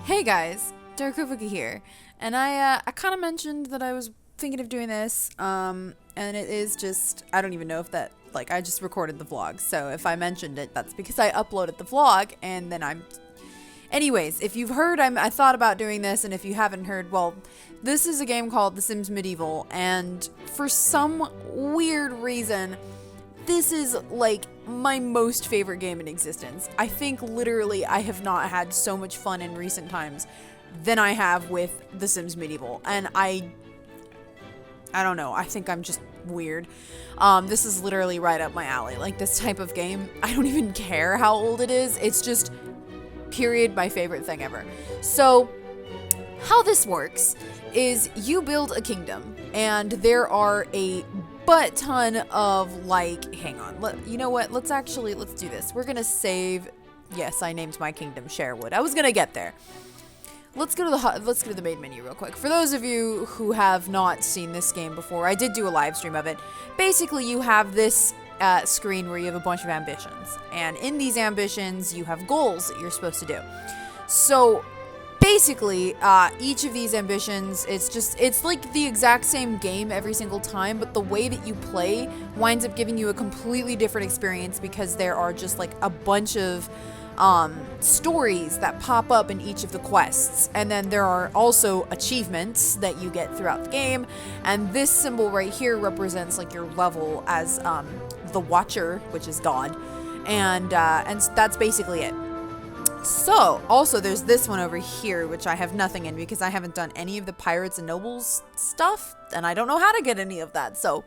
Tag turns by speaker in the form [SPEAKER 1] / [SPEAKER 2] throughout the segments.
[SPEAKER 1] Hey guys, Darkovika here, and I kind of mentioned that I was thinking of doing this, and it is just, I don't even know if that, like, I just recorded the vlog, so if I mentioned it, that's because I uploaded the vlog, and then anyways, if you've heard, I thought about doing this, and if you haven't heard, well, this is a game called The Sims Medieval, and for some weird reason, this is, like, my most favorite game in existence. I think literally I have not had so much fun in recent times than I have with The Sims Medieval. And I don't know, I think I'm just weird. This is literally right up my alley. Like, this type of game, I don't even care how old it is. It's just, period, my favorite thing ever. So, how this works is you build a kingdom, and there are a butt ton of, like, hang on, you know what, let's do this. We're gonna save, yes, I named my kingdom Sherwood. I was gonna get there. Let's go to the main menu real quick. For those of you who have not seen this game before, I did do a live stream of it. Basically, you have this screen where you have a bunch of ambitions, and in these ambitions, you have goals that you're supposed to do. So, basically, each of these ambitions, it's like the exact same game every single time, but the way that you play winds up giving you a completely different experience because there are just like a bunch of stories that pop up in each of the quests. And then there are also achievements that you get throughout the game. And this symbol right here represents like your level as the Watcher, which is God. And that's basically it. So, also there's this one over here, which I have nothing in because I haven't done any of the Pirates and Nobles stuff, and I don't know how to get any of that, so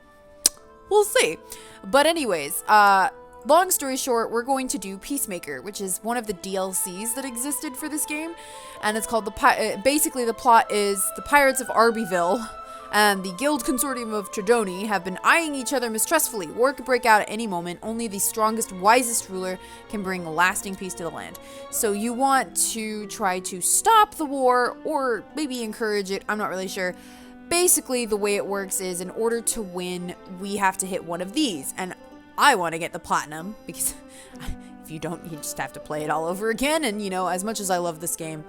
[SPEAKER 1] we'll see. But anyways, long story short, we're going to do Peacemaker, which is one of the DLCs that existed for this game, and it's called basically the plot is the Pirates of Arbyville and the Guild Consortium of Tredoni have been eyeing each other mistrustfully. War could break out at any moment. Only the strongest, wisest ruler can bring lasting peace to the land. So you want to try to stop the war or maybe encourage it. I'm not really sure. Basically, the way it works is in order to win, we have to hit one of these. And I want to get the platinum because if you don't, you just have to play it all over again. And, you know, as much as I love this game,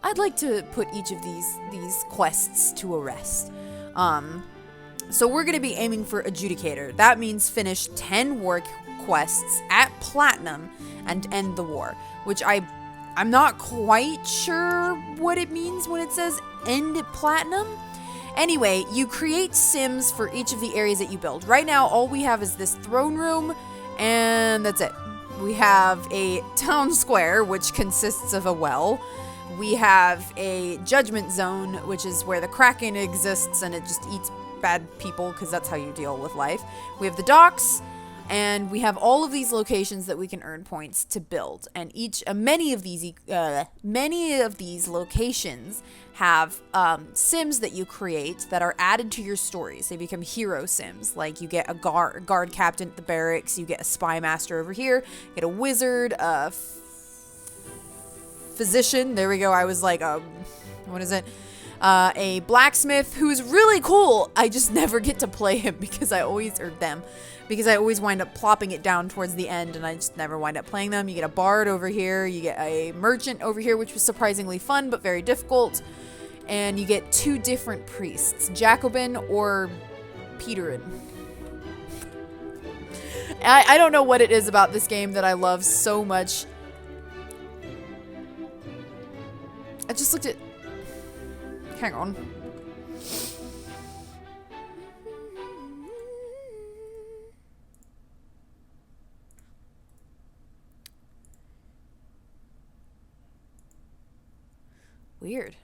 [SPEAKER 1] I'd like to put each of these quests to a rest. So we're going to be aiming for Adjudicator. That means finish 10 war quests at Platinum and end the war, which I'm not quite sure what it means when it says end Platinum. Anyway, you create Sims for each of the areas that you build. Right now, all we have is this throne room, and that's it. We have a town square, which consists of a well. We have a judgment zone, which is where the Kraken exists and it just eats bad people because that's how you deal with life. We have the docks, and we have all of these locations that we can earn points to build. And many of these locations have Sims that you create that are added to your stories. They become hero Sims. Like you get a guard captain at the barracks, you get a spy master over here, you get a wizard, physician, there we go, I was like, what is it? A blacksmith who's really cool. I just never get to play him because I always wind up plopping it down towards the end and I just never wind up playing them. You get a bard over here, you get a merchant over here, which was surprisingly fun but very difficult, and you get 2 different priests, Jacobin or Peterin. I don't know what it is about this game that I love so much. I just looked at... Hang on. Weird.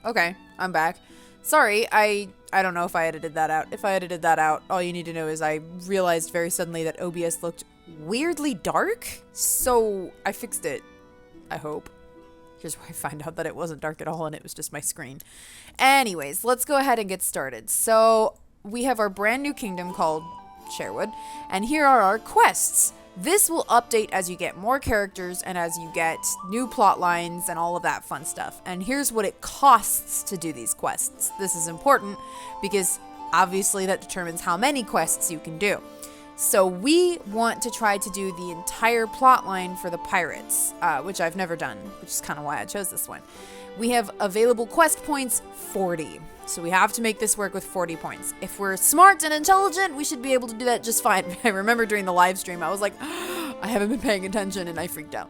[SPEAKER 1] Okay, I'm back. Sorry, I don't know if I edited that out. If I edited that out, all you need to know is I realized very suddenly that OBS looked weirdly dark, so I fixed it. I hope. Here's where I find out that it wasn't dark at all and it was just my screen. Anyways, let's go ahead and get started. So we have our brand new kingdom called Sherwood, and here are our quests. This will update as you get more characters and as you get new plot lines and all of that fun stuff. And here's what it costs to do these quests. This is important because obviously that determines how many quests you can do. So we want to try to do the entire plot line for the pirates, which I've never done, which is kind of why I chose this one. We have available quest points, 40. So we have to make this work with 40 points. If we're smart and intelligent, we should be able to do that just fine. I remember during the live stream, I was like, I haven't been paying attention, and I freaked out.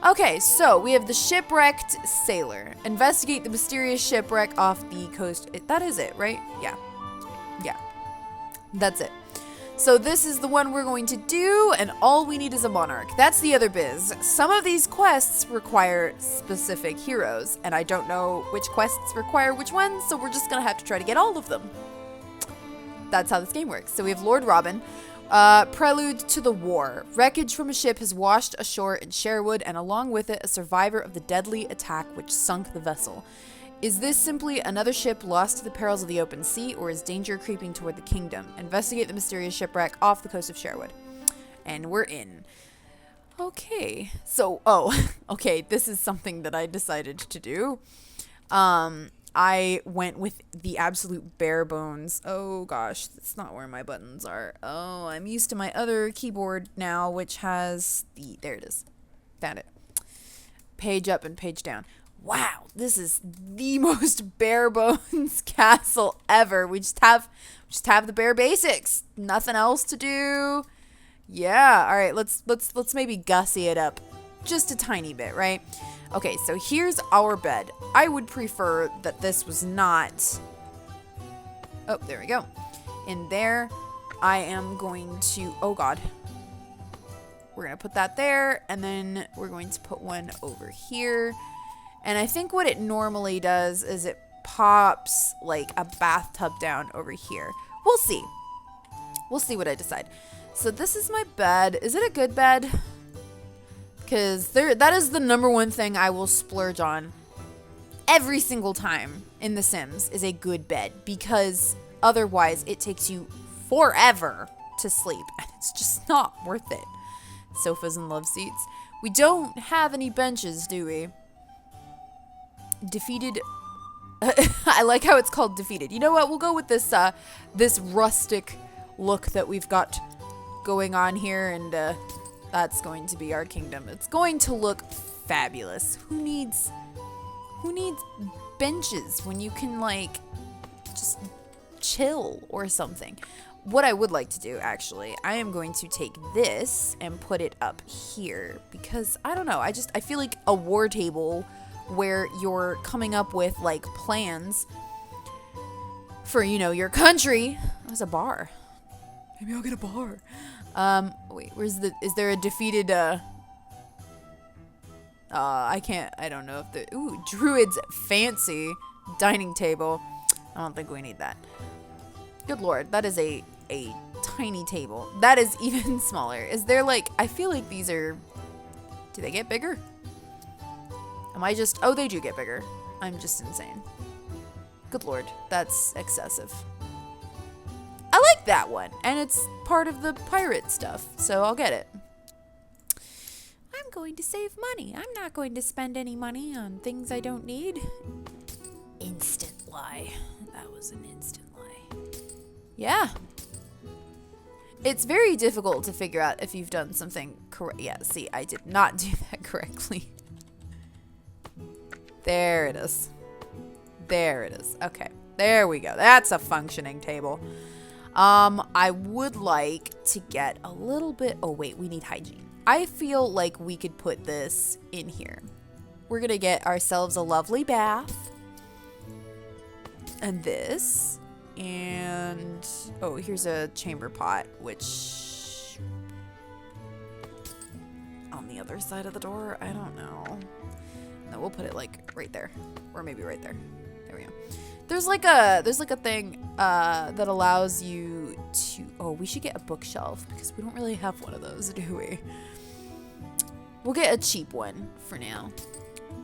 [SPEAKER 1] Okay, so we have the shipwrecked sailor. Investigate the mysterious shipwreck off the coast. That is it, right? Yeah. Yeah. That's it. So this is the one we're going to do, and all we need is a monarch. That's the other biz. Some of these quests require specific heroes, and I don't know which quests require which ones, so we're just gonna have to try to get all of them. That's how this game works. So we have Lord Robin. Prelude to the war. Wreckage from a ship has washed ashore in Sherwood, and along with it, a survivor of the deadly attack which sunk the vessel. Is this simply another ship lost to the perils of the open sea, or is danger creeping toward the kingdom? Investigate the mysterious shipwreck off the coast of Sherwood. And we're in. Okay. So, okay, this is something that I decided to do. I went with the absolute bare bones. Oh gosh, that's not where my buttons are. Oh, I'm used to my other keyboard now, which has there it is. Found it. Page up and page down. Wow, this is the most bare bones castle ever. We just have the bare basics. Nothing else to do. Yeah, all right, let's maybe gussy it up just a tiny bit, right? Okay, so here's our bed. I would prefer that this was not... Oh, there we go. In there, I am going to... Oh, God. We're going to put that there, and then we're going to put one over here. And I think what it normally does is it pops, like, a bathtub down over here. We'll see. We'll see what I decide. So this is my bed. Is it a good bed? Because that is the number one thing I will splurge on every single time in The Sims is a good bed, because otherwise it takes you forever to sleep and it's just not worth it. Sofas and love seats. We don't have any benches, do we? Defeated. I like how it's called defeated. You know what? We'll go with this this rustic look that we've got going on here, and that's going to be our kingdom. It's going to look fabulous. Who needs benches when you can, like, just chill or something? What I would like to do, actually, I am going to take this and put it up here, because I don't know, I feel like a war table where you're coming up with, like, plans for, you know, your country. There's a bar. Maybe I'll get a bar. Wait, is there a defeated, I don't know if Druid's fancy dining table. I don't think we need that. Good Lord, that is a tiny table. That is even smaller. Is there, like, I feel like these are, do they get bigger? Am I just, oh, they do get bigger. I'm just insane. Good Lord, that's excessive. I like that one, and it's part of the pirate stuff, so I'll get it. I'm going to save money. I'm not going to spend any money on things I don't need. Instant lie. That was an instant lie. Yeah. It's very difficult to figure out if you've done something correct. Yeah, see, I did not do that correctly. There it is. There it is. Okay, there we go. That's a functioning table. I would like to get a little bit... Oh, wait, we need hygiene. I feel like we could put this in here. We're going to get ourselves a lovely bath. And this. And... Oh, here's a chamber pot, which... On the other side of the door? I don't know. No, we'll put it, like, right there. Or maybe right there. There we go. There's like a thing that allows you to... Oh, we should get a bookshelf, because we don't really have one of those, do we? We'll get a cheap one for now.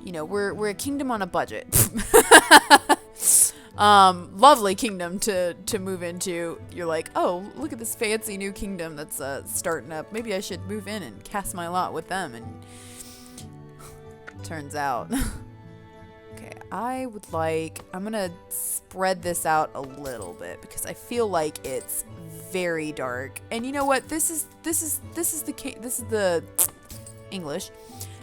[SPEAKER 1] You know, we're a kingdom on a budget. Lovely kingdom to move into. You're like, oh, look at this fancy new kingdom that's starting up. Maybe I should move in and cast my lot with them. And turns out... Okay, I would like... I'm gonna spread this out a little bit because I feel like it's very dark. And you know what? This is the English.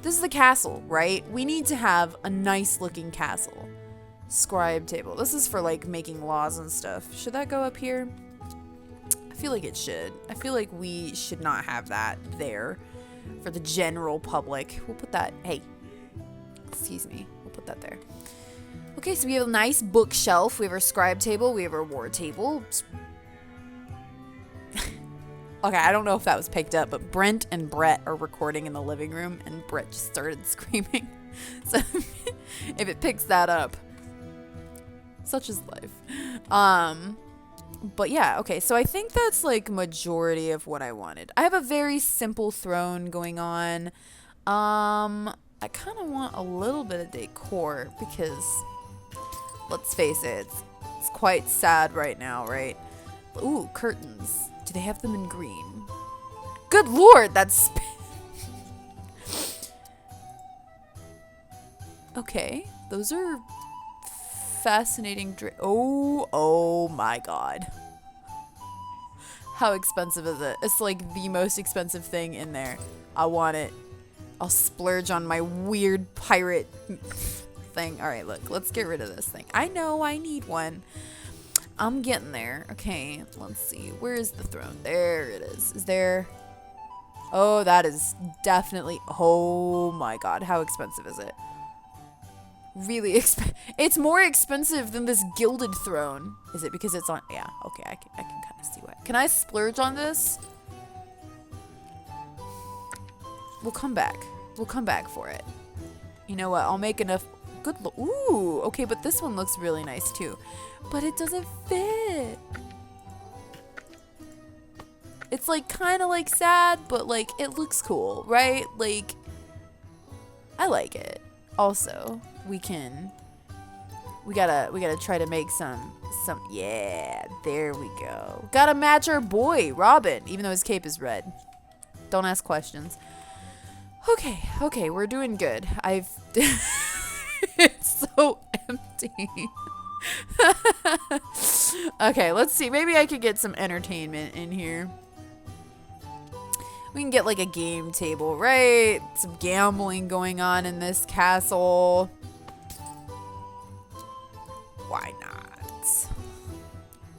[SPEAKER 1] This is the castle, right? We need to have a nice looking castle. Scribe table. This is for like making laws and stuff. Should that go up here? I feel like it should. I feel like we should not have that there for the general public. We'll put that, hey, excuse me. We'll put that there. Okay, so we have a nice bookshelf. We have our scribe table. We have our war table. Okay, I don't know if that was picked up, but Brent and Brett are recording in the living room, and Brett just started screaming. So if it picks that up, such is life. But yeah, okay, so I think that's like majority of what I wanted. I have a very simple throne going on. I kind of want a little bit of decor because, let's face it, it's quite sad right now, right? Ooh, curtains. Do they have them in green? Good lord, that's... Okay, those are fascinating. Oh my god. How expensive is it? It's like the most expensive thing in there. I want it. I'll splurge on my weird pirate thing. Alright, look, let's get rid of this thing. I know I need one. I'm getting there. Okay, let's see. Where is the throne? There it is. Is there... Oh, that is definitely... Oh my god, how expensive is it? Really expensive. It's more expensive than this gilded throne. Is it because it's on... Yeah, okay, I can kind of see why. Can I splurge on this? We'll come back. We'll come back for it. You know what? I'll make enough... Good look. Ooh, okay, but this one looks really nice too. But it doesn't fit. It's like kind of like sad, but like it looks cool, right? Like I like it. Also, we gotta try to make some yeah, there we go. Gotta match our boy, Robin, even though his cape is red. Don't ask questions. Okay, we're doing good. It's so empty. Okay, let's see. Maybe I could get some entertainment in here. We can get like a game table, right? Some gambling going on in this castle. Why not?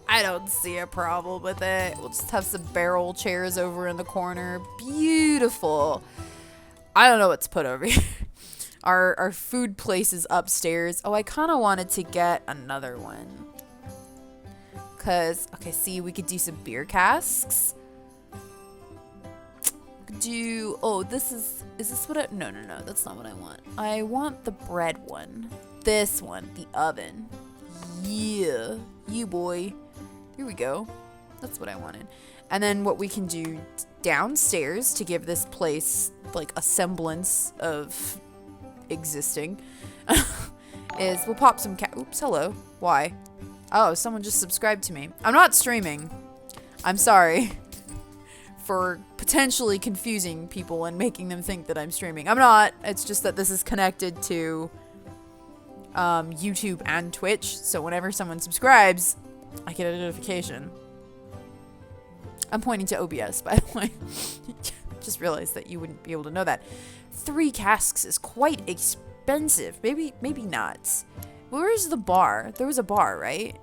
[SPEAKER 1] I don't see a problem with it. We'll just have some barrel chairs over in the corner. Beautiful. I don't know what to put over here. Our food place is upstairs. Oh, I kind of wanted to get another one. Cause, okay, see, we could do some beer casks. Oh, is this what no, that's not what I want. I want the bread one. This one, the oven. Yeah, you boy. Here we go. That's what I wanted. And then what we can do downstairs to give this place like a semblance of existing is we'll pop some oops, hello. Why? Oh, someone just subscribed to me. I'm not streaming. I'm sorry for potentially confusing people and making them think that I'm streaming. I'm not. It's just that this is connected to YouTube and Twitch, so whenever someone subscribes, I get a notification. I'm pointing to OBS, by the way. Just realized that you wouldn't be able to know that. 3 casks is quite expensive. Maybe not. Where's the bar? There was a bar, right?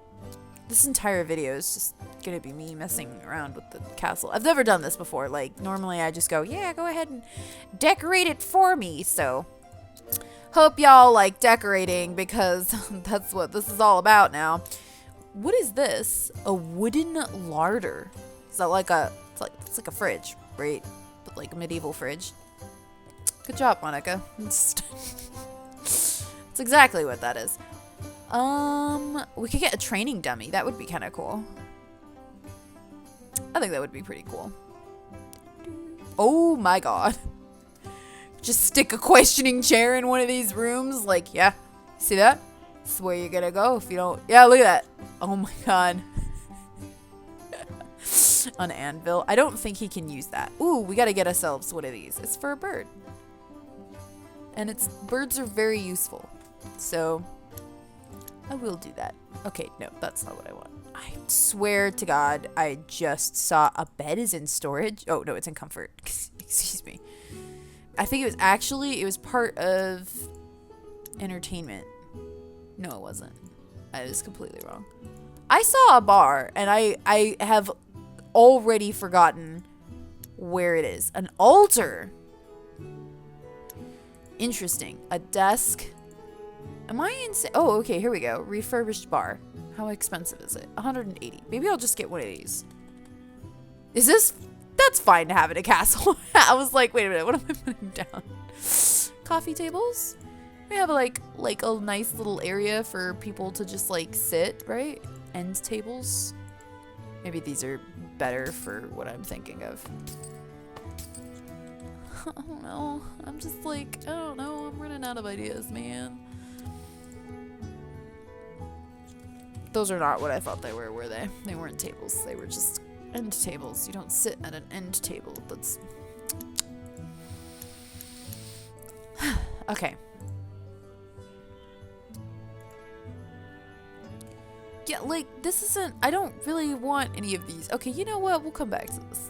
[SPEAKER 1] This entire video is just gonna be me messing around with the castle. I've never done this before. Like, normally I just go, yeah, go ahead and decorate it for me. So, hope y'all like decorating because that's what this is all about now. What is this? A wooden larder. Is that like it's like a fridge, right? But like a medieval fridge. Good job, Monica. It's exactly what that is. We could get a training dummy. That would be kind of cool. I think that would be pretty cool. Oh my god. Just stick a questioning chair in one of these rooms. Like, yeah. See that? That's where you're gonna go if you don't. Yeah, look at that. Oh my god. An anvil. I don't think he can use that. Ooh, we gotta get ourselves one of these. It's for a bird. And birds are very useful. So I will do that. Okay, no, that's not what I want. I swear to God, I just saw a bed is in storage. Oh, no, it's in comfort. Excuse me. I think it was part of entertainment. No, it wasn't. I was completely wrong. I saw a bar, and I have already forgotten where it is. An altar. Interesting. A desk. Am I insane? Oh, okay, here we go. Refurbished bar. How expensive is it? 180. Maybe I'll just get one of these. Is this... That's fine to have in a castle. I was like, wait a minute, what am I putting down? Coffee tables? We have like a nice little area for people to just like sit, right? End tables. Maybe these are better for what I'm thinking of. I don't know. I'm just like, I don't know. I'm running out of ideas, man. Those are not what I thought they were they? They weren't tables. They were just end tables. You don't sit at an end table. That's... Okay. Yeah, like, this isn't... I don't really want any of these. Okay, you know what? We'll come back to this.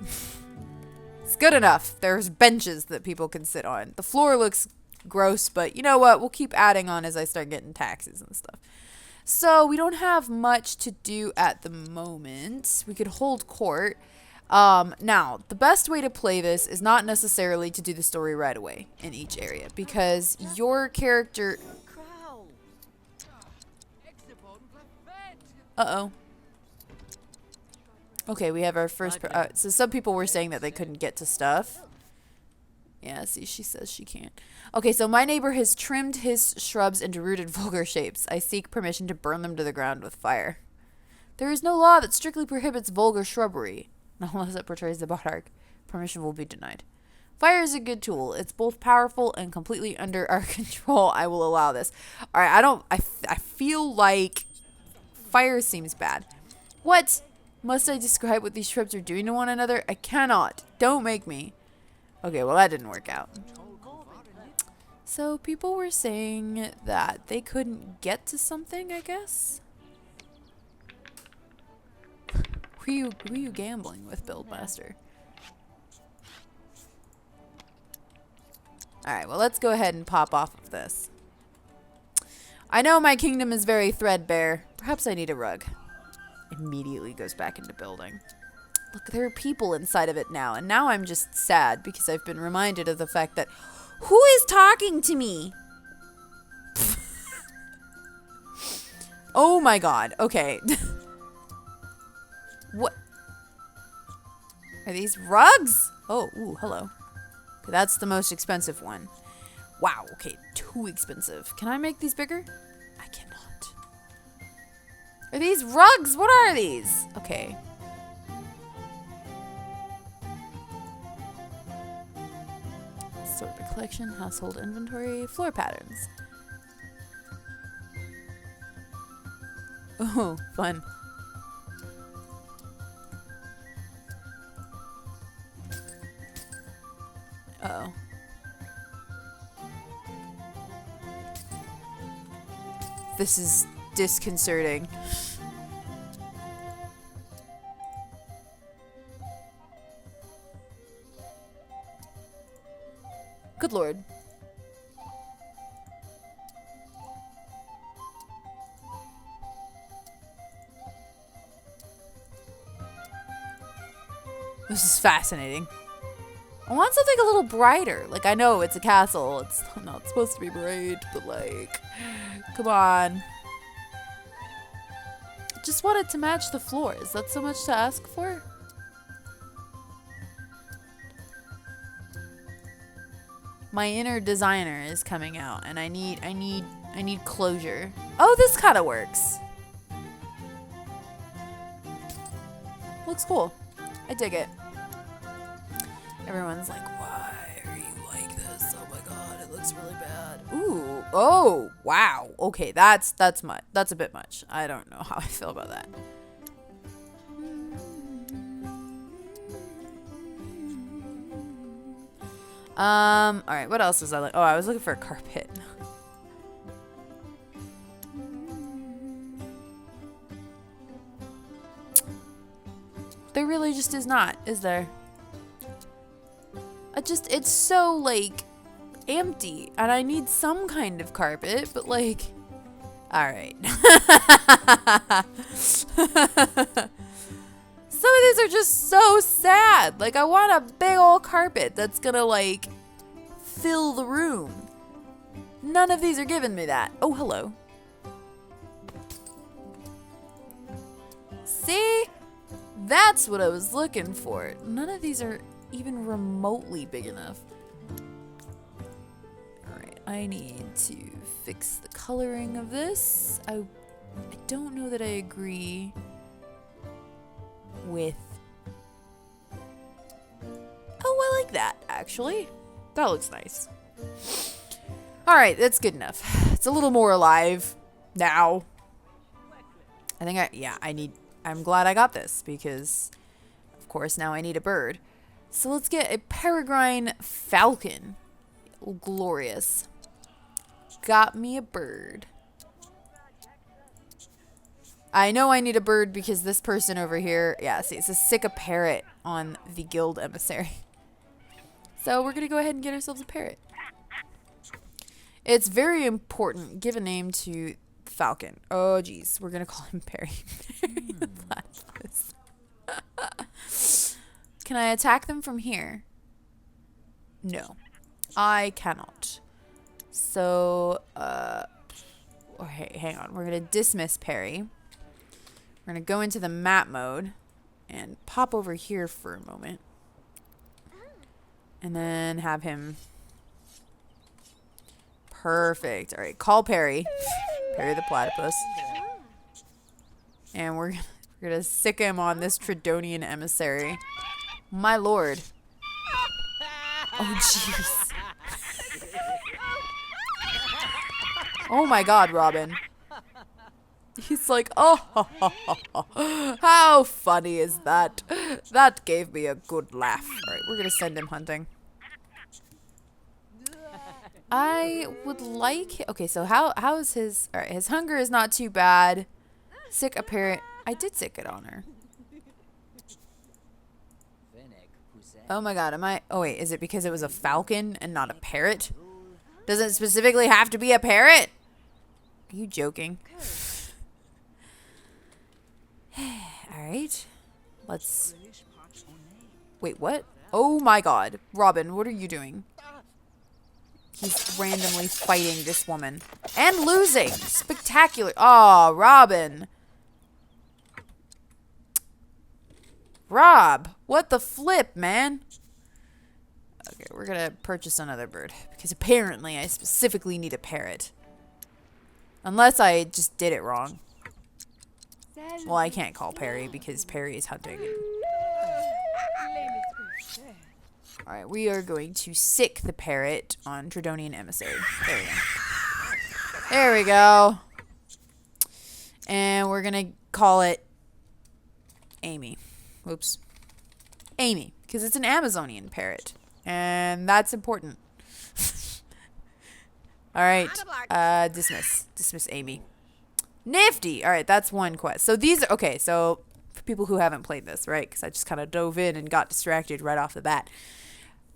[SPEAKER 1] It's good enough. There's benches that people can sit on. The floor looks gross, but you know what? We'll keep adding on as I start getting taxes and stuff. So, we don't have much to do at the moment. We could hold court. Now, the best way to play this is not necessarily to do the story right away in each area, because your character... Uh-oh. Okay, we have our first... so some people were saying that they couldn't get to stuff. Yeah, see, she says she can't. Okay, so my neighbor has trimmed his shrubs into rooted vulgar shapes. I seek permission to burn them to the ground with fire. There is no law that strictly prohibits vulgar shrubbery. Unless it portrays the monarch, permission will be denied. Fire is a good tool. It's both powerful and completely under our control. I will allow this. Alright, I feel like fire seems bad. What? Must I describe what these shrubs are doing to one another? I cannot. Don't make me. Okay, well that didn't work out. So people were saying that they couldn't get to something, I guess? Who are you gambling with, Buildmaster? Alright, well let's go ahead and pop off of this. I know my kingdom is very threadbare. Perhaps I need a rug. Immediately goes back into building. Look, there are people inside of it now, and now I'm just sad because I've been reminded of the fact that... Who is talking to me? Oh my god, okay. What? Are these rugs? Oh, ooh, hello. Okay, that's the most expensive one. Wow, okay, too expensive. Can I make these bigger? I cannot. Are these rugs? What are these? Okay. Assortment collection, household inventory, floor patterns. Oh, fun. Uh-oh. This is disconcerting. Good lord. This is fascinating. I want something a little brighter. Like, I know it's a castle. It's not supposed to be bright, but like, come on. Just want it to match the floor. Is that so much to ask for? My inner designer is coming out, and I need closure. Oh, this kind of works. Looks cool. I dig it. Everyone's like, why are you like this? Oh my god, it looks really bad. Ooh, oh, wow. Okay, that's a bit much. I don't know how I feel about that. Alright, what else was I like? Oh, I was looking for a carpet. There really just is not, is there? It's so, like, empty. And I need some kind of carpet, but, like, alright. Some of these are just so sad. Like, I want a big old carpet that's gonna, like, fill the room. None of these are giving me that. Oh, hello. See? That's what I was looking for. None of these are even remotely big enough. Alright, I need to fix the coloring of this. I don't know that I agree with... Oh, I like that, actually. That looks nice. Alright, that's good enough. It's a little more alive now. I think I'm glad I got this because, of course, now I need a bird. So let's get a peregrine falcon. Oh, glorious. Got me a bird. I know I need a bird because this person over here, yeah, see, it says sick a parrot on the guild emissary. So we're going to go ahead and get ourselves a parrot. It's very important. Give a name to falcon. Oh, geez. We're going to call him Perry. Perry the Platypus. Can I attack them from here? No. I cannot. So, okay, hang on. We're going to dismiss Perry. We're going to go into the map mode and pop over here for a moment. And then have him... Perfect. All right, call Perry. Perry the Platypus. And we're going to sick him on this Tridonian emissary. My lord. Oh, jeez. Oh my god, Robin. He's like, oh, how funny is that? That gave me a good laugh. All right, we're going to send him hunting. I would like... Okay, so how is his... All right, his hunger is not too bad. Sick a parrot. I did sick it on her. Oh my god, am I... Oh wait, is it because it was a falcon and not a parrot? Does it specifically have to be a parrot? Are you joking? Alright. Let's... Wait, what? Oh my god. Robin, what are you doing? He's randomly fighting this woman. And losing! Spectacular. Oh, Robin. Rob, what the flip, man? Okay, we're gonna purchase another bird. Because apparently I specifically need a parrot. Unless I just did it wrong. Well, I can't call Perry because Perry is hunting. Alright, we are going to sick the parrot on Tridonian emissary. There we go. There we go. And we're gonna call it Amy. Oops. Amy, because it's an Amazonian parrot. And that's important. Alright, dismiss. Dismiss Amy. Nifty! Alright, that's one quest. So these, okay, so for people who haven't played this, right? Because I just kind of dove in and got distracted right off the bat.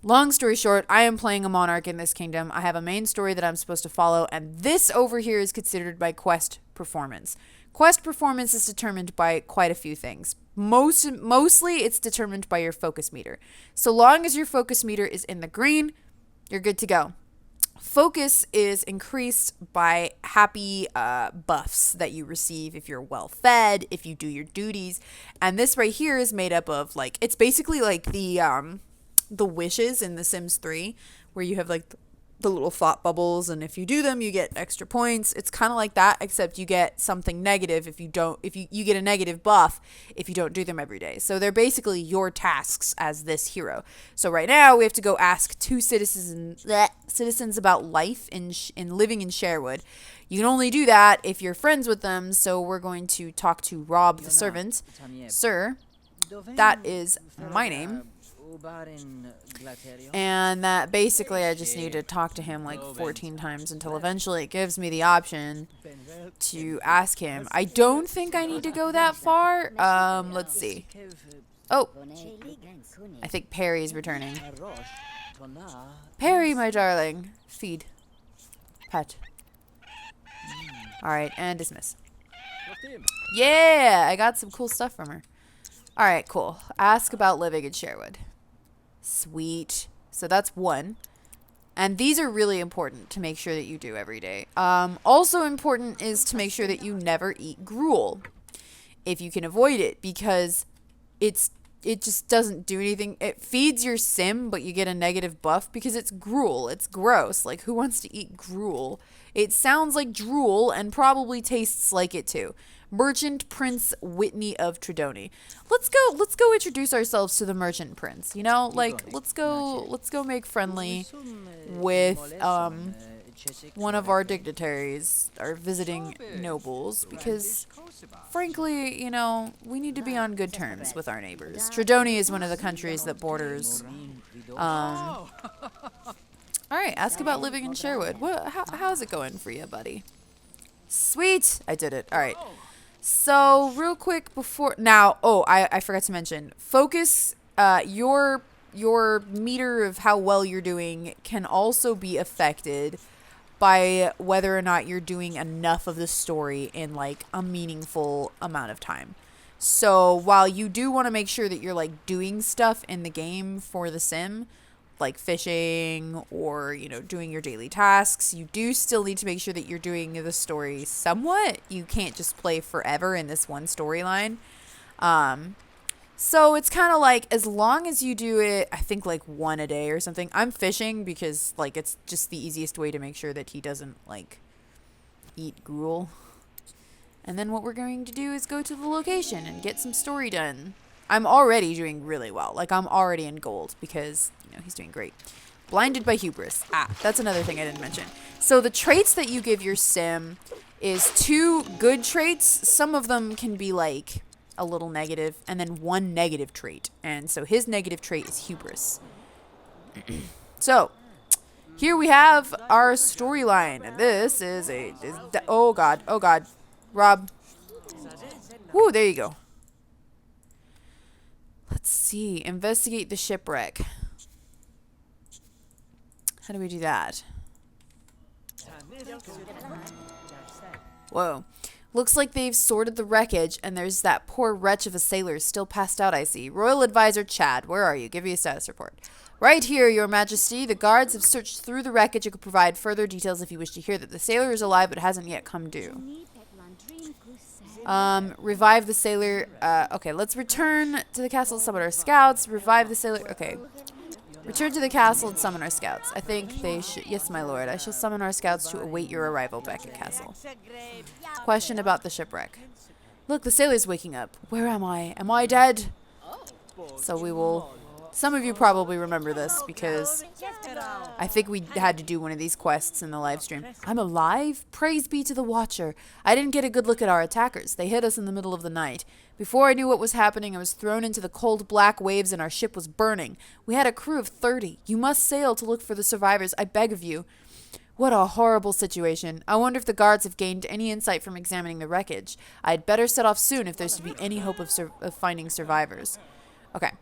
[SPEAKER 1] Long story short, I am playing a monarch in this kingdom. I have a main story that I'm supposed to follow, and this over here is considered by quest performance. Quest performance is determined by quite a few things. Mostly, it's determined by your focus meter. So long as your focus meter is in the green, you're good to go. Focus is increased by happy buffs that you receive if you're well fed, if you do your duties. And this right here is made up of, like, it's basically like the wishes in The Sims 3, where you have like the little thought bubbles, and if you do them you get extra points. It's kind of like that, except you get something negative if you don't, you get a negative buff if you don't do them every day. So they're basically your tasks as this hero. So right now we have to go ask two citizens about life in living in Sherwood. You can only do that if you're friends with them, so we're going to talk to Rob the servant. Sir, that is my name. And that basically I just need to talk to him like 14 times until eventually it gives me the option to ask him. I don't think I need to go that far. Let's see. Oh, I think Perry's returning. Perry, my darling. Feed. Pet. Alright, and dismiss. Yeah, I got some cool stuff from her. Alright, cool. Ask about living in Sherwood. Sweet. So that's one. And these are really important to make sure that you do every day. Also important is to make sure that you never eat gruel. If you can avoid it, because it just doesn't do anything. It feeds your sim, but you get a negative buff because it's gruel. It's gross. Like, who wants to eat gruel? It sounds like drool and probably tastes like it too. Merchant Prince Whitney of Tredoni. Let's go introduce ourselves to the Merchant Prince. You know, like, let's go make friendly with one of our dignitaries, our visiting nobles, because frankly, you know, we need to be on good terms with our neighbors. Tredoni is one of the countries that borders. All right, ask about living in Sherwood. How's it going for you, buddy? Sweet, I did it. All right. So real quick before now, I forgot to mention, focus your meter of how well you're doing can also be affected by whether or not you're doing enough of the story in like a meaningful amount of time. So while you do want to make sure that you're like doing stuff in the game for the sim, like fishing or, you know, doing your daily tasks, you do still need to make sure that you're doing the story somewhat. You can't just play forever in this one storyline. So it's kind of like, as long as you do it, I think like one a day or something. I'm fishing because like it's just the easiest way to make sure that he doesn't like eat gruel. And then what we're going to do is go to the location and get some story done. I'm already doing really well. Like, I'm already in gold because, you know, he's doing great. Blinded by hubris. That's another thing I didn't mention. So the traits that you give your sim is 2 good traits. Some of them can be like a little negative, and then 1 negative trait. And so his negative trait is hubris. So here we have our storyline, and this is oh god, Rob. Woo, there you go. Let's see. Investigate the shipwreck. How do we do that? Whoa. Looks like they've sorted the wreckage, and there's that poor wretch of a sailor still passed out, I see. Royal Advisor Chad, where are you? Give me a status report. Right here, Your Majesty. The guards have searched through the wreckage and could provide further details if you wish to hear that the sailor is alive but hasn't yet come due. Revive the sailor. Okay, let's return to the castle, summon our scouts. Revive the sailor. Okay. Return to the castle and summon our scouts. I think they should. Yes, my lord. I shall summon our scouts to await your arrival back at castle. Question about the shipwreck. Look, the sailor's waking up. Where am I? Am I dead? So we will... Some of you probably remember this because I think we had to do one of these quests in the live stream. I'm alive? Praise be to the Watcher. I didn't get a good look at our attackers. They hit us in the middle of the night. Before I knew what was happening, I was thrown into the cold black waves and our ship was burning. We had a crew of 30. You must sail to look for the survivors, I beg of you. What a horrible situation. I wonder if the guards have gained any insight from examining the wreckage. I'd better set off soon if there's to be any hope of finding survivors. Okay.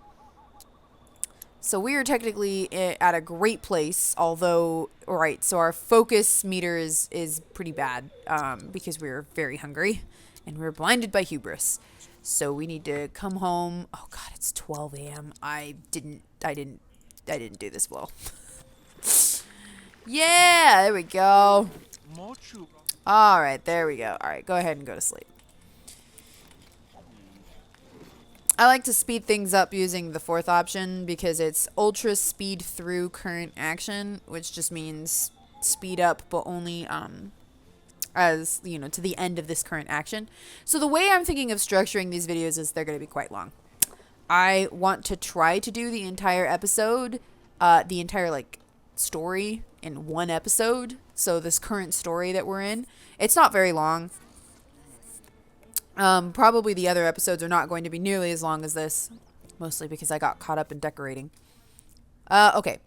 [SPEAKER 1] So we are technically at a great place, although, alright, so our focus meter is pretty bad, because we're very hungry, and we're blinded by hubris. So we need to come home. Oh god, it's 12 a.m. I didn't do this well. Yeah, there we go. Alright, there we go. Alright, go ahead and go to sleep. I like to speed things up using the 4th option because it's ultra speed through current action, which just means speed up, but only as, you know, to the end of this current action. So the way I'm thinking of structuring these videos is they're going to be quite long. I want to try to do the entire episode, the entire like story in one episode. So this current story that we're in, it's not very long. Probably the other episodes are not going to be nearly as long as this, mostly because I got caught up in decorating. Okay.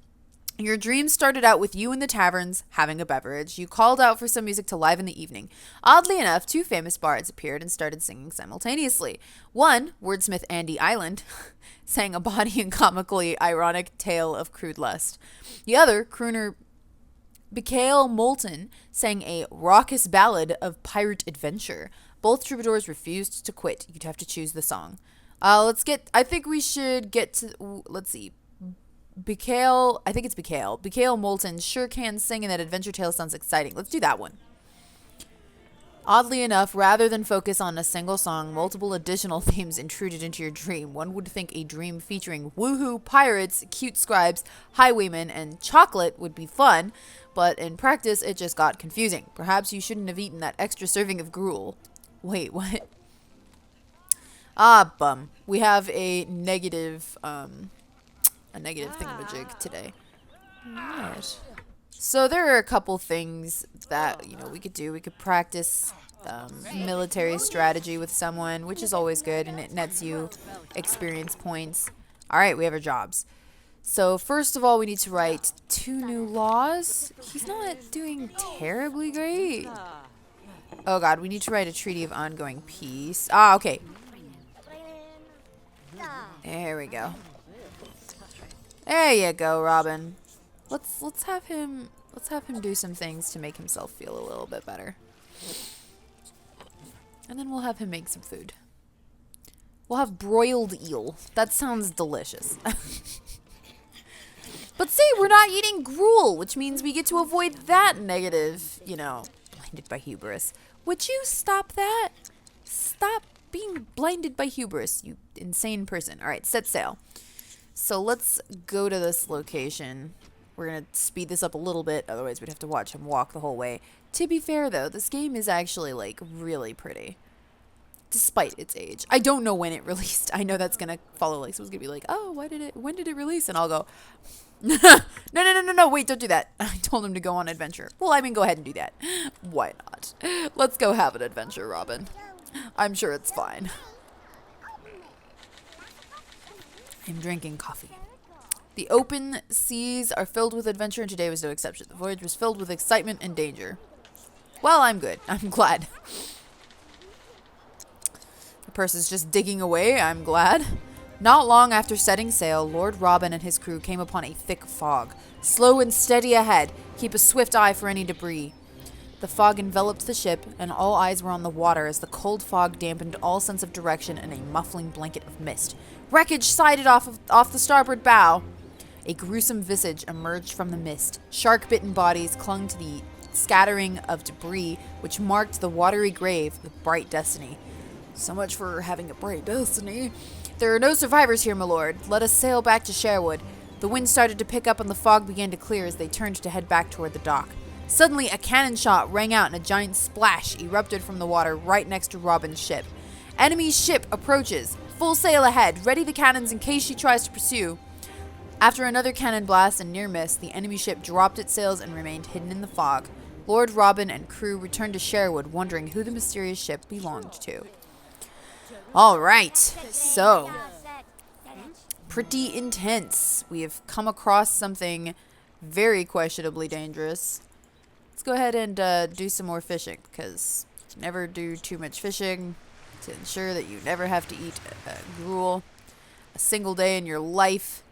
[SPEAKER 1] Your dream started out with you in the taverns having a beverage. You called out for some music to liven the evening. Oddly enough, two famous bards appeared and started singing simultaneously. One, wordsmith Andy Island, sang a bawdy and comically ironic tale of crude lust. The other, crooner Mikhail Moulton, sang a raucous ballad of pirate adventure. Both troubadours refused to quit. You'd have to choose the song. I think we should get to, let's see. I think it's Mikhail Moulton sure can sing, and that adventure tale sounds exciting. Let's do that one. Oddly enough, rather than focus on a single song, multiple additional themes intruded into your dream. One would think a dream featuring woohoo, pirates, cute scribes, highwaymen, and chocolate would be fun, but in practice, it just got confusing. Perhaps you shouldn't have eaten that extra serving of gruel. Wait, what? Ah, bum. We have a negative thingamajig today. Alright. So there are a couple things that, we could do. We could practice military strategy with someone, which is always good, and it nets you experience points. Alright, we have our jobs. So first of all, we need to write 2 new laws. He's not doing terribly great. Oh god, we need to write a treaty of ongoing peace. Ah, okay. There we go. There you go, Robin. Let's have him do some things to make himself feel a little bit better. And then we'll have him make some food. We'll have broiled eel. That sounds delicious. But see, we're not eating gruel, which means we get to avoid that negative, blinded by hubris. Would you stop that? Stop being blinded by hubris, you insane person. All right, set sail. So let's go to this location. We're going to speed this up a little bit, otherwise we'd have to watch him walk the whole way. To be fair, though, this game is actually, really pretty. Despite its age. I don't know when it released. I know that's going to follow, someone's going to be like, oh, when did it release? And I'll go, no, wait, don't do that. I told him to go on an adventure. Well, go ahead and do that. Why not? Let's go have an adventure, Robin. I'm sure it's fine. I'm drinking coffee. The open seas are filled with adventure, and today was no exception. The voyage was filled with excitement and danger. Well, I'm good. I'm glad. The person's just digging away. I'm glad. Not long after setting sail, Lord Robin and his crew came upon a thick fog. Slow and steady ahead. Keep a swift eye for any debris. The fog enveloped the ship, and all eyes were on the water as the cold fog dampened all sense of direction in a muffling blanket of mist. Wreckage sighted off the starboard bow. A gruesome visage emerged from the mist. Shark-bitten bodies clung to the scattering of debris which marked the watery grave with bright destiny. So much for having a bright destiny. There are no survivors here, my lord. Let us sail back to Sherwood. The wind started to pick up and the fog began to clear as they turned to head back toward the dock. Suddenly, a cannon shot rang out and a giant splash erupted from the water right next to Robin's ship. Enemy ship approaches. Full sail ahead. Ready the cannons in case she tries to pursue. After another cannon blast and near miss, the enemy ship dropped its sails and remained hidden in the fog. Lord Robin and crew returned to Sherwood, wondering who the mysterious ship belonged to. All right, so pretty intense. We have come across something very questionably dangerous. Let's go ahead and do some more fishing, because never do too much fishing to ensure that you never have to eat gruel a single day in your life.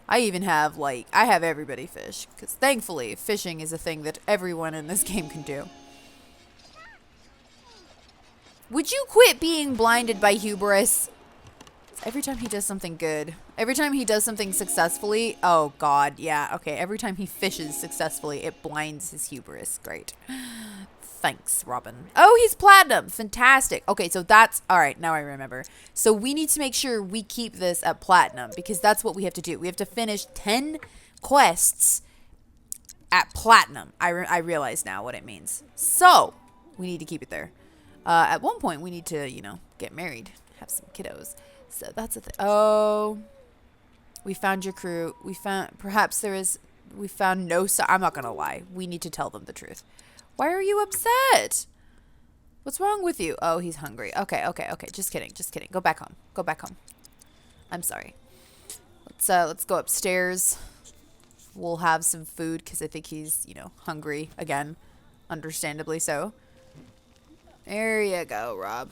[SPEAKER 1] I even have, I have everybody fish, because thankfully, fishing is a thing that everyone in this game can do. Would you quit being blinded by hubris? Every time he does something good, every time he does something successfully, oh god, yeah, okay, every time he fishes successfully, it blinds his hubris. Great. Thanks, Robin. Oh, he's platinum. Fantastic. Okay, so that's... All right, now I remember. So we need to make sure we keep this at platinum, because that's what we have to do. We have to finish 10 quests at platinum. I realize now what it means. So, we need to keep it there. At one point, we need to, get married. Have some kiddos. So that's a thing. Oh, we found your crew. We found no... I'm not going to lie. We need to tell them the truth. Why are you upset? What's wrong with you? Oh, he's hungry. Okay. Just kidding. Go back home. I'm sorry. Let's go upstairs. we'll have some food because I think he's, you know, hungry again. Understandably so. There you go, Rob.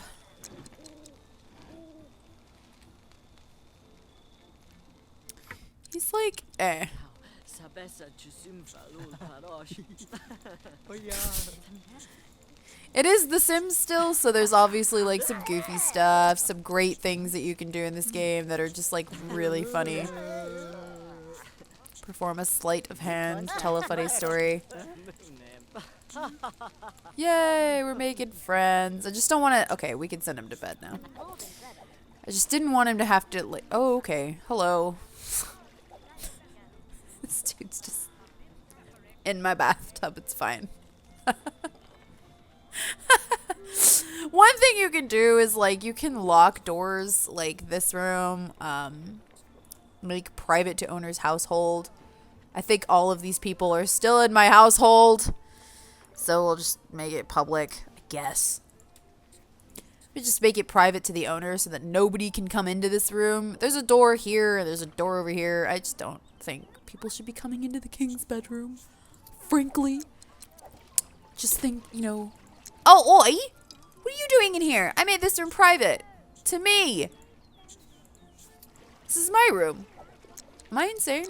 [SPEAKER 1] He's like, eh. It is The Sims still, so there's obviously like some goofy stuff, some great things that you can do in this game that are just like really funny. Perform a sleight of hand, tell a funny story. Yay, we're making friends. I just don't want to... Okay, we can send him to bed now. I just didn't want him to have to... like. Oh, okay. Hello. This dude's just in my bathtub. It's fine. One thing you can do is, like, you can lock doors, like this room, make private to owner's household. I think all of these people are still in my household, so we'll just make it public, I guess. We just make it private to the owner so that nobody can come into this room. There's a door here, and there's a door over here. I just don't think people should be coming into the king's bedroom, frankly. Just think, you know... Oh, oi! What are you doing in here? I made this room private. To me. This is my room. Am I insane?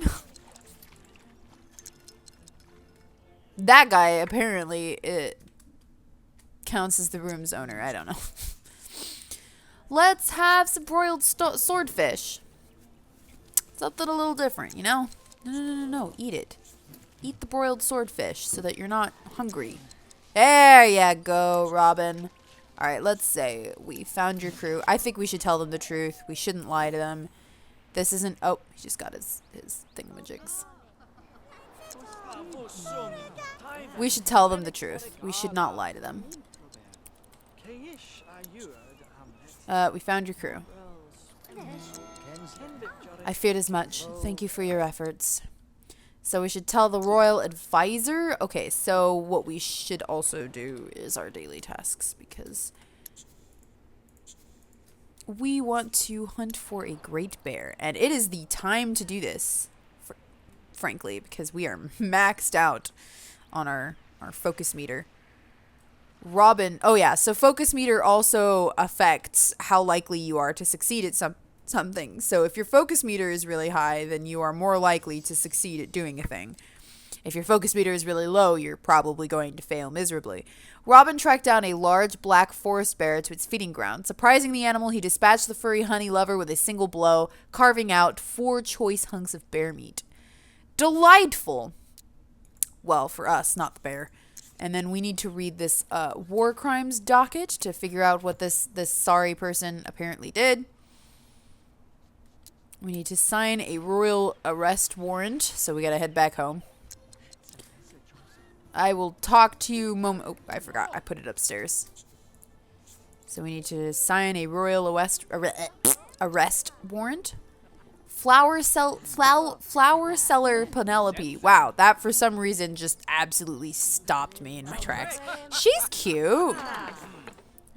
[SPEAKER 1] That guy, apparently, it counts as the room's owner. I don't know. Let's have some broiled swordfish. Something a little different, you know? No. Eat it. Eat the broiled swordfish so that you're not hungry. There you go, Robin. Alright, let's say we found your crew. I think we should tell them the truth. We shouldn't lie to them. This isn't... Oh, he just got his thingamajigs. We should tell them the truth. We should not lie to them. We found your crew. I feared as much. Thank you for your efforts. So we should tell the royal advisor. Okay, so what we should also do is our daily tasks, because we want to hunt for a great bear. And it is the time to do this, frankly, because we are maxed out on our focus meter. Robin, oh yeah, so focus meter also affects how likely you are to succeed at something. So if your focus meter is really high, then you are more likely to succeed at doing a thing. If your focus meter is really low, you're probably going to fail miserably. Robin tracked down a large black forest bear to its feeding ground. Surprising the animal, he dispatched the furry honey lover with a single blow, carving out 4 choice hunks of bear meat. Delightful. Well, for us, not the bear. And then we need to read this war crimes docket to figure out what this sorry person apparently did. We need to sign a royal arrest warrant, so we gotta head back home. I will talk to you Oh, I forgot. I put it upstairs. So we need to sign a royal arrest warrant. Flower seller Penelope. Wow, that for some reason just absolutely stopped me in my tracks. She's cute.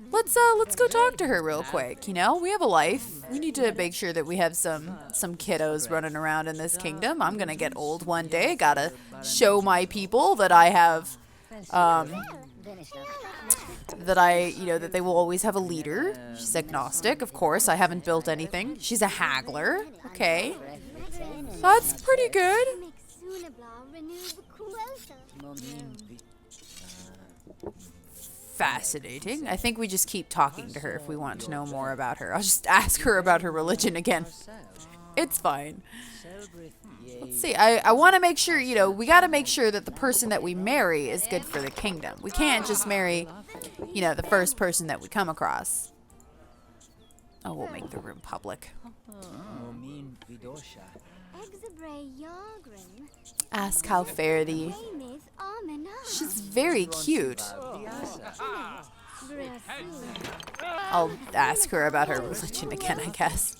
[SPEAKER 1] Let's go talk to her real quick. You know, we have a life. We need to make sure that we have some kiddos running around in this kingdom. I'm gonna get old one day. Gotta show my people that I have, that they will always have a leader. She's agnostic, of course. I haven't built anything. She's a haggler. Okay, that's pretty good. Fascinating. I think we just keep talking to her if we want to know more about her. I'll just ask her about her religion again. It's fine. Let's see. I want to make sure, we got to make sure that the person that we marry is good for the kingdom. We can't just marry, the first person that we come across. Oh, we'll make the room public. Ask how fare thee. She's very cute. I'll ask her about her religion again, I guess.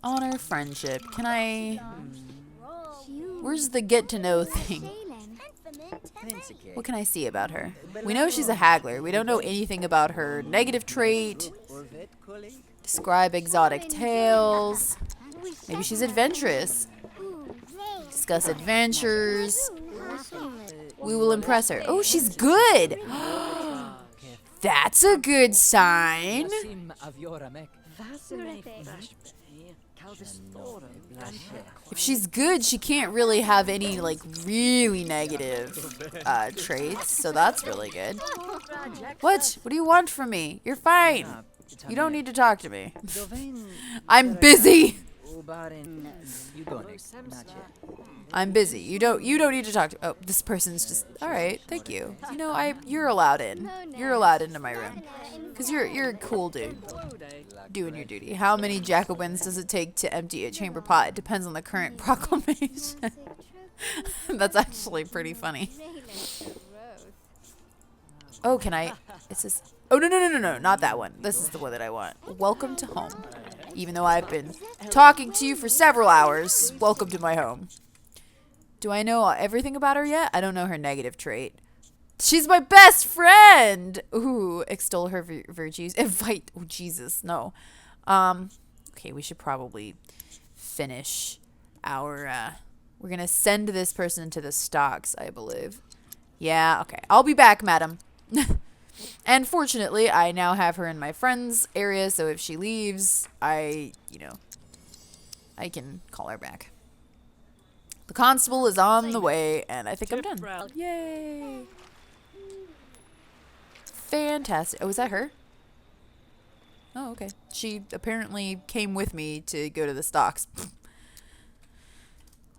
[SPEAKER 1] Honor friendship. Can I... Where's the get to know thing? What can I see about her? We know she's a haggler. We don't know anything about her negative trait. Describe exotic tales. Maybe she's adventurous. Discuss adventures. We will impress her. Oh, she's good. That's a good sign. If she's good, she can't really have any, like, really negative traits, so that's really good. What? What do you want from me? You're fine. You don't need to talk to me. I'm busy. I'm busy. You don't need to talk to. Oh, this person's just. All right, thank you. You know, you're allowed in. You're allowed into my room, cause you're a cool dude, doing your duty. How many Jacobins does it take to empty a chamber pot? It depends on the current proclamation. That's actually pretty funny. Oh, can I? It's this. Oh no, not that one. This is the one that I want. Welcome to home. Even though I've been talking to you for several hours, welcome to my home. Do I know everything about her yet? I don't know her negative trait. She's my best friend! Ooh, extol her virtues. Invite. Oh, Jesus, no. Okay, we should probably finish our, we're gonna send this person into the stocks, I believe. Yeah, okay. I'll be back, madam. And fortunately, I now have her in my friend's area, so if she leaves, I can call her back. The constable is on the way, and I think I'm done. Yay! Fantastic. Oh, is that her? Oh, okay. She apparently came with me to go to the stocks.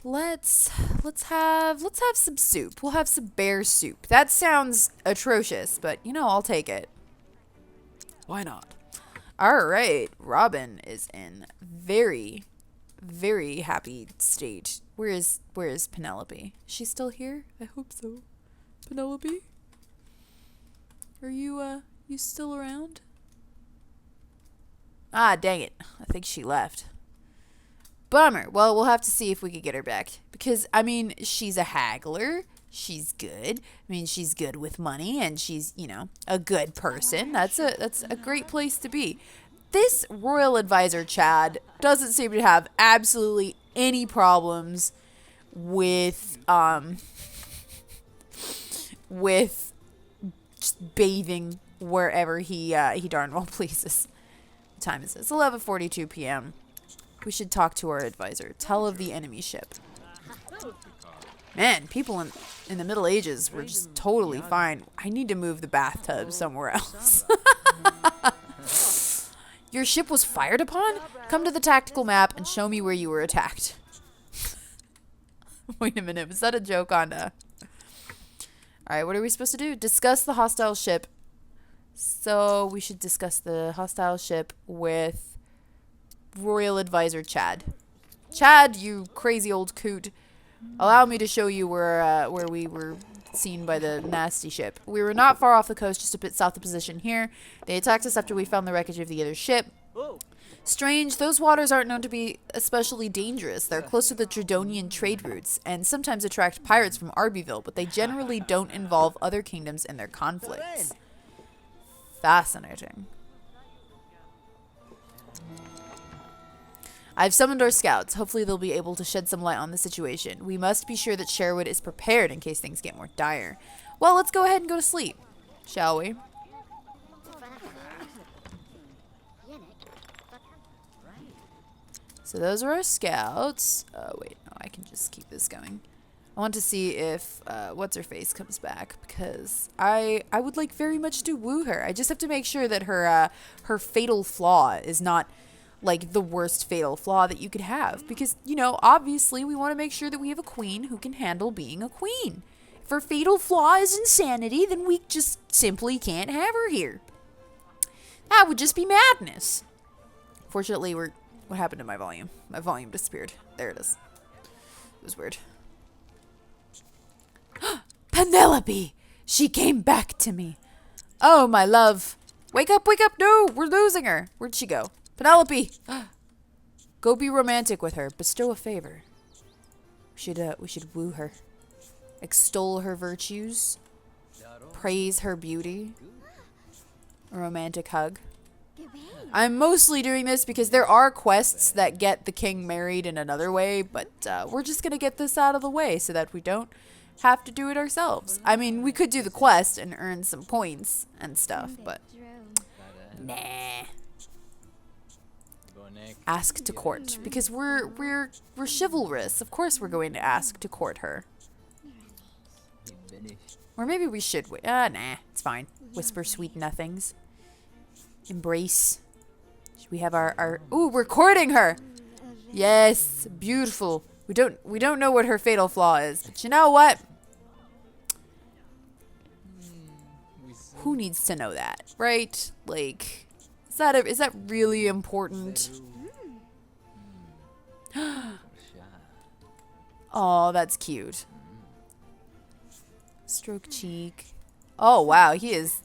[SPEAKER 1] Let's have some soup. We'll have some bear soup. That sounds atrocious, but you know, I'll take it. Why not? All right, Robin is in very, very happy state. Where is Penelope? Is she still here? I hope so. Penelope? Are you still around? Ah, dang it. I think she left. Bummer. Well, we'll have to see if we could get her back. Because, I mean, she's a haggler. She's good. I mean, she's good with money, and she's, you know, a good person. That's a great place to be. This royal advisor, Chad, doesn't seem to have absolutely any problems with just bathing wherever he darn well pleases. What time is it? It's 11:42 p.m. We should talk to our advisor. Tell of the enemy ship. Man, people in the Middle Ages were just totally fine. I need to move the bathtub somewhere else. Your ship was fired upon? Come to the tactical map and show me where you were attacked. Wait a minute. Was that a joke on... Alright, what are we supposed to do? Discuss the hostile ship. So, we should discuss the hostile ship with... Royal Advisor Chad. Chad, you crazy old coot. Allow me to show you where we were seen by the nasty ship. We were not far off the coast, just a bit south of position here. They attacked us after we found the wreckage of the other ship. Strange, those waters aren't known to be especially dangerous. They're close to the Tridonian trade routes, and sometimes attract pirates from Arbyville, but they generally don't involve other kingdoms in their conflicts. Fascinating. I've summoned our scouts. Hopefully they'll be able to shed some light on the situation. We must be sure that Sherwood is prepared in case things get more dire. Well, let's go ahead and go to sleep, shall we? So those are our scouts. Oh, wait. No, I can just keep this going. I want to see if What's-Her-Face comes back, because I would like very much to woo her. I just have to make sure that her fatal flaw is not... like the worst fatal flaw that you could have, because, you know, obviously we want to make sure that we have a queen who can handle being a queen. If her fatal flaw is insanity, then we just simply can't have her here. That would just be madness. Fortunately, what happened to my volume? My volume disappeared. There it is. It was weird. Penelope! She came back to me. Oh, my love. Wake up, wake up. No, we're losing her. Where'd she go? Penelope! Go be romantic with her. Bestow a favor. We should woo her. Extol her virtues. Praise her beauty. A romantic hug. I'm mostly doing this because there are quests that get the king married in another way, but we're just gonna get this out of the way so that we don't have to do it ourselves. I mean, we could do the quest and earn some points and stuff, but nah. Ask to court because we're chivalrous. Of course, we're going to ask to court her. Or maybe we should wait. Nah, it's fine. Whisper sweet nothings. Embrace. Should we have our ooh, we're courting her. Yes, beautiful. We don't know what her fatal flaw is, but you know what? Who needs to know that, right? Like, is that really important? Oh, that's cute. Stroke cheek. Oh wow, he is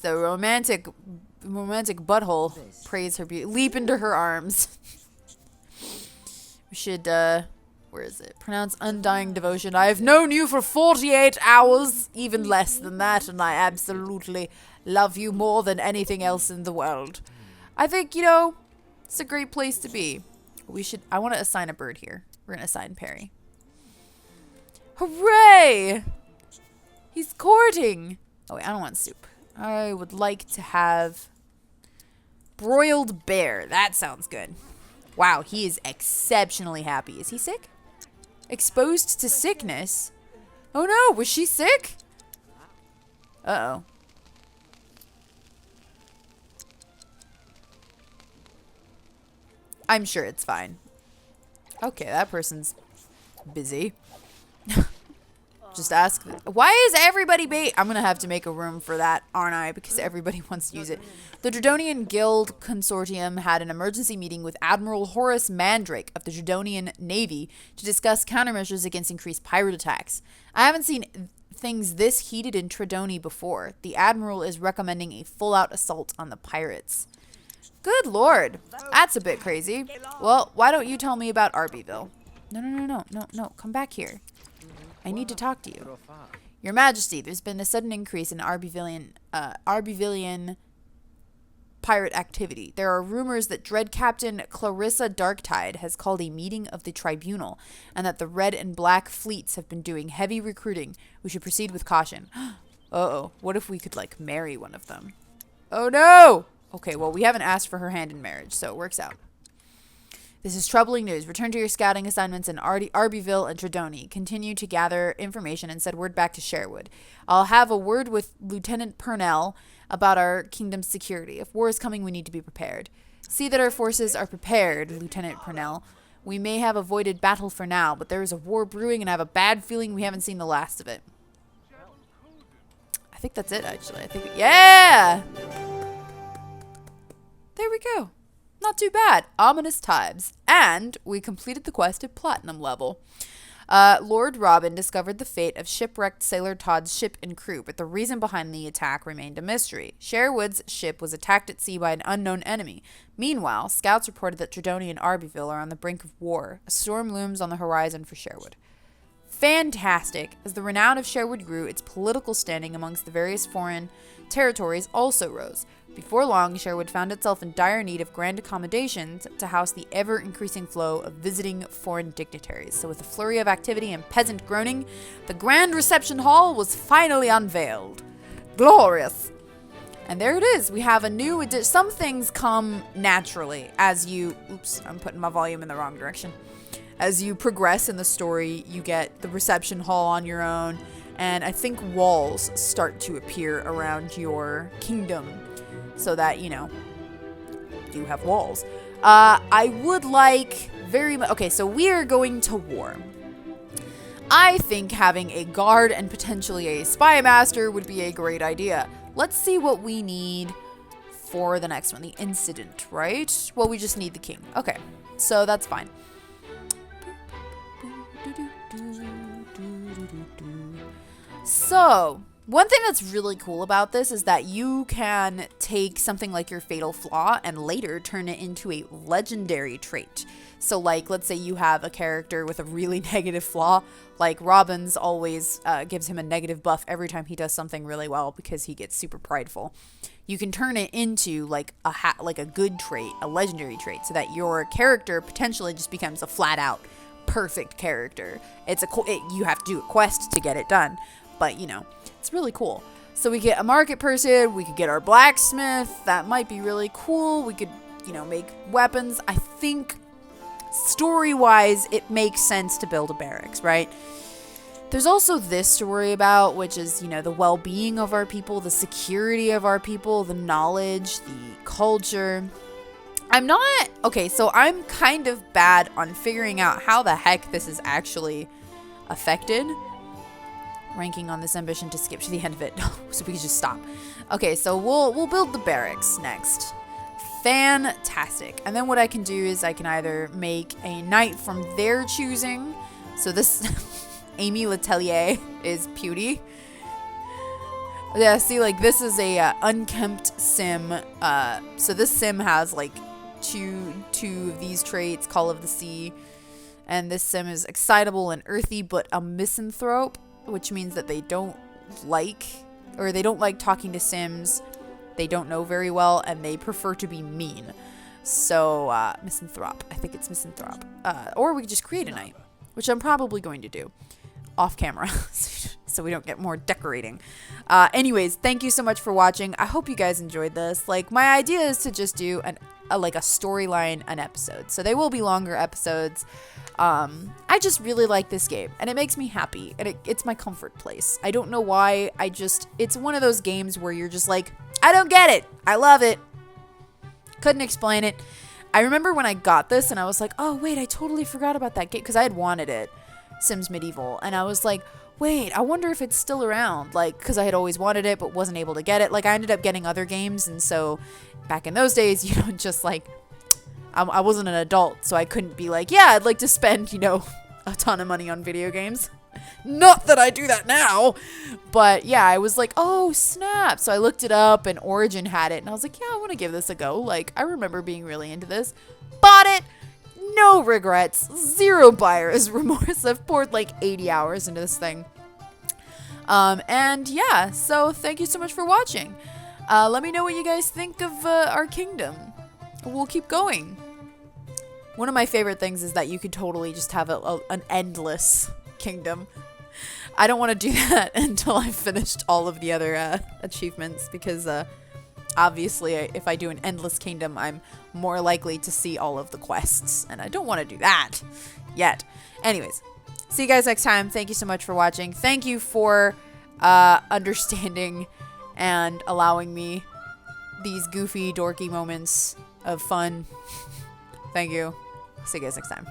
[SPEAKER 1] the romantic butthole. Praise her beauty. Leap into her arms. We should where is it? Pronounce undying devotion. I have known you for 48 hours, even less than that, and I absolutely love you more than anything else in the world. I think, you know, it's a great place to be. I want to assign a bird here. We're going to assign Perry. Hooray! He's courting. Oh, wait, I don't want soup. I would like to have broiled bear. That sounds good. Wow, he is exceptionally happy. Is he sick? Exposed to sickness? Oh no, was she sick? Uh-oh. I'm sure it's fine. Okay, that person's busy. Just ask. Why is everybody bait? I'm gonna have to make a room for that, aren't I? Because everybody wants to use it. The Dredonian Guild Consortium had an emergency meeting with Admiral Horace Mandrake of the Dredonian Navy to discuss countermeasures against increased pirate attacks. I haven't seen things this heated in Tredoni before. The Admiral is recommending a full-out assault on the pirates. Good lord. That's a bit crazy. Well, why don't you tell me about Arbyville? No. Come back here. I need to talk to you. Your Majesty, there's been a sudden increase in Arbyvillian pirate activity. There are rumors that Dread Captain Clarissa Darktide has called a meeting of the tribunal, and that the Red and Black fleets have been doing heavy recruiting. We should proceed with caution. Uh-oh. What if we could, like, marry one of them? Oh, no! Okay, well, we haven't asked for her hand in marriage, so it works out. This is troubling news. Return to your scouting assignments in Arbyville and Tredoni. Continue to gather information and send word back to Sherwood. I'll have a word with Lieutenant Purnell about our kingdom's security. If war is coming, we need to be prepared. See that our forces are prepared, Lieutenant Purnell. We may have avoided battle for now, but there is a war brewing, and I have a bad feeling we haven't seen the last of it. I think that's it, actually. Yeah! There we go. Not too bad. Ominous times. And we completed the quest at platinum level. Lord Robin discovered the fate of shipwrecked Sailor Todd's ship and crew, but the reason behind the attack remained a mystery. Sherwood's ship was attacked at sea by an unknown enemy. Meanwhile, scouts reported that Tredoni and Arbyville are on the brink of war. A storm looms on the horizon for Sherwood. Fantastic. As the renown of Sherwood grew, its political standing amongst the various foreign territories also rose. Before long, Sherwood found itself in dire need of grand accommodations to house the ever-increasing flow of visiting foreign dignitaries. So with a flurry of activity and peasant groaning, the grand reception hall was finally unveiled. Glorious! And there it is. We have a new addition. Some things come naturally as you... Oops, I'm putting my volume in the wrong direction. As you progress in the story, you get the reception hall on your own, and I think walls start to appear around your kingdom. So that, you know, you have walls. I would like very much... Okay, so we are going to war. I think having a guard and potentially a spy master would be a great idea. Let's see what we need for the next one. The incident, right? Well, we just need the king. Okay, so that's fine. So, One thing that's really cool about this is that you can take something like your fatal flaw and later turn it into a legendary trait. So like, let's say you have a character with a really negative flaw, like Robin's always gives him a negative buff every time he does something really well because he gets super prideful. You can turn it into like a good trait, a legendary trait, so that your character potentially just becomes a flat out perfect character. You have to do a quest to get it done, but you know, it's really cool. So we get a market person, we could get our blacksmith. That might be really cool. We could, you know, make weapons. I think story-wise, it makes sense to build a barracks, right? There's also this to worry about, which is, you know, the well-being of our people, the security of our people, the knowledge, the culture. Okay, so I'm kind of bad on figuring out how the heck this is actually affected. Ranking on this ambition to skip to the end of it, so we can just stop. Okay, so we'll build the barracks next. Fantastic. And then what I can do is I can either make a knight from their choosing. So this Amy Letelier is Pewdie. Yeah, see, like this is a unkempt sim. So this sim has like two of these traits, Call of the Sea, and this sim is excitable and earthy, but a misanthrope, which means that they don't like talking to sims. They don't know very well, and they prefer to be mean. So, misanthrope. I think it's misanthrope. Or we could just create a knight, which I'm probably going to do off camera, so we don't get more decorating. Anyways, thank you so much for watching. I hope you guys enjoyed this. Like, my idea is to just do a storyline an episode. So they will be longer episodes. I just really like this game, and it makes me happy, and it's my comfort place. I don't know why. It's one of those games where you're just like, I don't get it. I love it. Couldn't explain it. I remember when I got this, and I was like, oh, wait, I totally forgot about that game, because I had wanted it, Sims Medieval, and I was like, wait, I wonder if it's still around, like, because I had always wanted it, but wasn't able to get it. Like, I ended up getting other games, and so back in those days, you know, just like, I wasn't an adult, so I couldn't be like, yeah, I'd like to spend, you know, a ton of money on video games. Not that I do that now, but yeah, I was like, oh, snap. So I looked it up, and Origin had it, and I was like, yeah, I want to give this a go. Like, I remember being really into this. Bought it. No regrets. Zero buyer's remorse. I've poured like 80 hours into this thing. And yeah, so thank you so much for watching. Let me know what you guys think of our kingdom. We'll keep going. One of my favorite things is that you could totally just have an endless kingdom. I don't want to do that until I've finished all of the other achievements, because obviously if I do an endless kingdom, I'm more likely to see all of the quests, and I don't want to do that yet. Anyways, see you guys next time. Thank you so much for watching. Thank you for understanding and allowing me these goofy, dorky moments of fun. Thank you. See you guys next time.